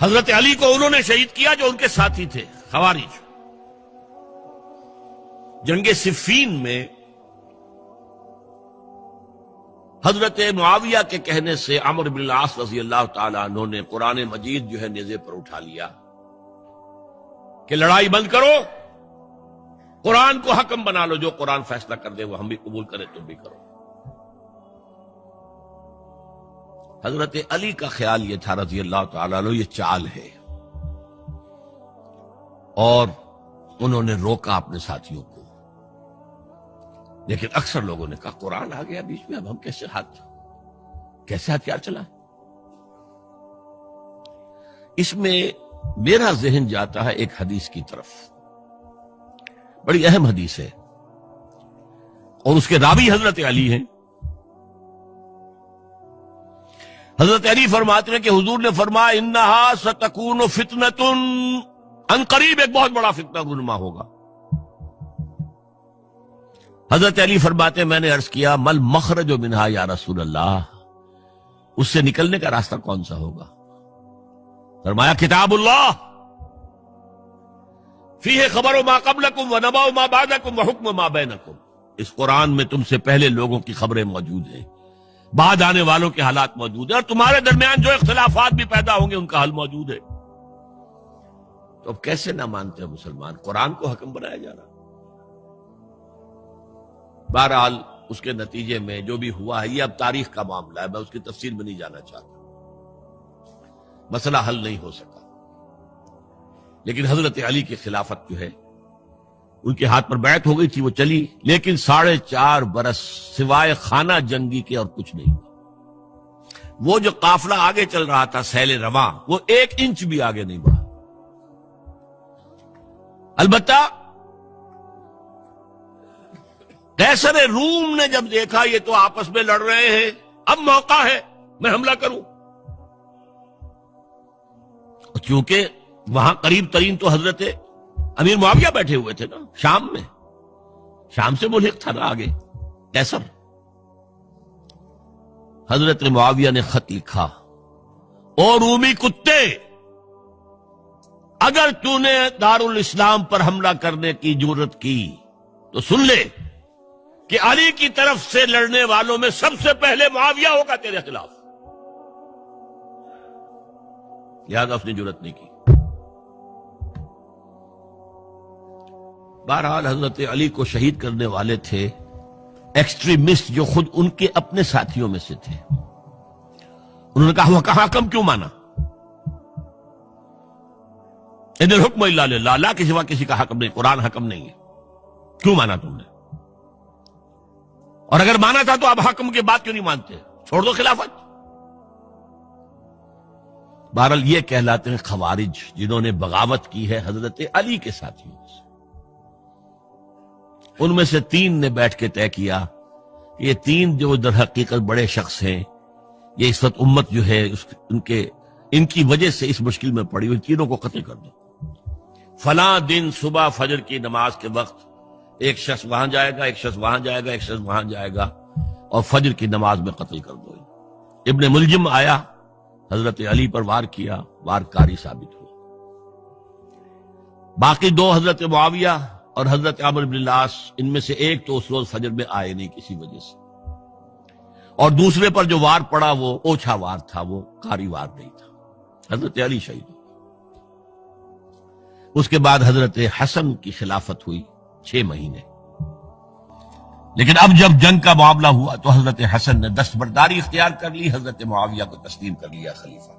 حضرت علی کو انہوں نے شہید کیا جو ان کے ساتھی تھے خوارج۔ جنگ صفین میں حضرت معاویہ کے کہنے سے عمرو بن العاص رضی اللہ تعالی عنہ نے قرآن مجید جو ہے نیزے پر اٹھا لیا کہ لڑائی بند کرو، قرآن کو حکم بنا لو، جو قرآن فیصلہ کر دے وہ ہم بھی قبول کریں، تم بھی کرو۔ حضرت علی کا خیال یہ تھا رضی اللہ تعالی عنہ یہ چال ہے، اور انہوں نے روکا اپنے ساتھیوں کو، لیکن اکثر لوگوں نے کہا قرآن آ گیا بیچ میں، اب ہم کیسے ہتھیار چلائیں؟ اس میں میرا ذہن جاتا ہے ایک حدیث کی طرف، بڑی اہم حدیث ہے، اور اس کے راوی حضرت علی ہیں۔ حضرت علی فرماتے ہیں کہ حضور نے فرمایا انہا ستکون فتنۃ، ان قریب ایک بہت بڑا فتنہ رونما ہوگا۔ حضرت علی فرماتے ہیں میں نے عرض کیا مل مخرج منہا یا رسول اللہ، اس سے نکلنے کا راستہ کون سا ہوگا؟ فرمایا کتاب اللہ فیہ خبر ما قبلکم و نبأ ما بعدکم و حکم ما بینکم، اس قرآن میں تم سے پہلے لوگوں کی خبریں موجود ہیں، بعد آنے والوں کے حالات موجود ہیں، اور تمہارے درمیان جو اختلافات بھی پیدا ہوں گے ان کا حل موجود ہے۔ تو اب کیسے نہ مانتے ہیں مسلمان؟ قرآن کو حکم بنایا جا رہا۔ بہرحال اس کے نتیجے میں جو بھی ہوا ہے یہ اب تاریخ کا معاملہ ہے، میں اس کی تفصیل میں نہیں جانا چاہتا، مسئلہ حل نہیں ہو سکا، لیکن حضرت علی کی خلافت جو ہے ان کے ہاتھ پر بیعت ہو گئی تھی، وہ چلی، لیکن 4.5 برس سوائے خانہ جنگی کے اور کچھ نہیں ہوا۔ وہ جو قافلہ آگے چل رہا تھا سیل رواں، وہ 1 انچ بھی آگے نہیں بڑھا۔ البتہ قیصر روم نے جب دیکھا یہ تو آپس میں لڑ رہے ہیں، اب موقع ہے میں حملہ کروں، کیونکہ وہاں قریب ترین تو حضرت امیر معاویہ بیٹھے ہوئے تھے نا، شام میں، شام سے ملحق تھا نا آگے قیصر۔ حضرت معاویہ نے خط لکھا، اور رومی کتے، اگر تو نے دارالاسلام پر حملہ کرنے کی جرت کی تو سن لے کہ علی کی طرف سے لڑنے والوں میں سب سے پہلے معاویہ ہوگا تیرے خلاف، لہذا اس نے جرت نہیں کی۔ بہرحال حضرت علی کو شہید کرنے والے تھے ایکسٹریمسٹ جو خود ان کے اپنے ساتھیوں میں سے تھے۔ انہوں نے کہا وہ کہاں حکم کیوں مانا؟ ان الحکم الا للہ، اللہ کے سوا کسی کا حکم نہیں، قرآن حکم نہیں ہے، کیوں مانا تم نے؟ اور اگر مانا تھا تو اب حکم کے بعد کیوں نہیں مانتے؟ چھوڑ دو خلافت۔ بہرحال یہ کہلاتے ہیں خوارج، جنہوں نے بغاوت کی ہے حضرت علی کے ساتھیوں سے۔ ان میں سے 3 نے بیٹھ کے طے کیا، یہ 3 جو در حقیقت بڑے شخص ہیں، یہ اس وقت امت جو ہے ان کی وجہ سے اس مشکل میں پڑی ہوئی، تینوں کو قتل کر دو۔ فلاں دن صبح فجر کی نماز کے وقت ایک شخص وہاں جائے گا، ایک شخص وہاں جائے گا، ایک شخص وہاں جائے گا، اور فجر کی نماز میں قتل کر دو۔ ابن ملجم آیا، حضرت علی پر وار کیا، وار کاری ثابت ہوا۔ باقی 2 حضرت معاویہ اور حضرت عمرو بن العاص، ان میں سے ایک تو اس روز فجر میں آئے نہیں کسی وجہ سے، اور دوسرے پر جو وار پڑا وہ اوچھا وار تھا، وہ کاری وار نہیں تھا۔ حضرت علی شہید ہوئے۔ اس کے بعد حضرت حسن کی خلافت ہوئی 6 مہینے، لیکن اب جب جنگ کا معاملہ ہوا تو حضرت حسن نے دستبرداری اختیار کر لی، حضرت معاویہ کو تسلیم کر لیا خلیفہ۔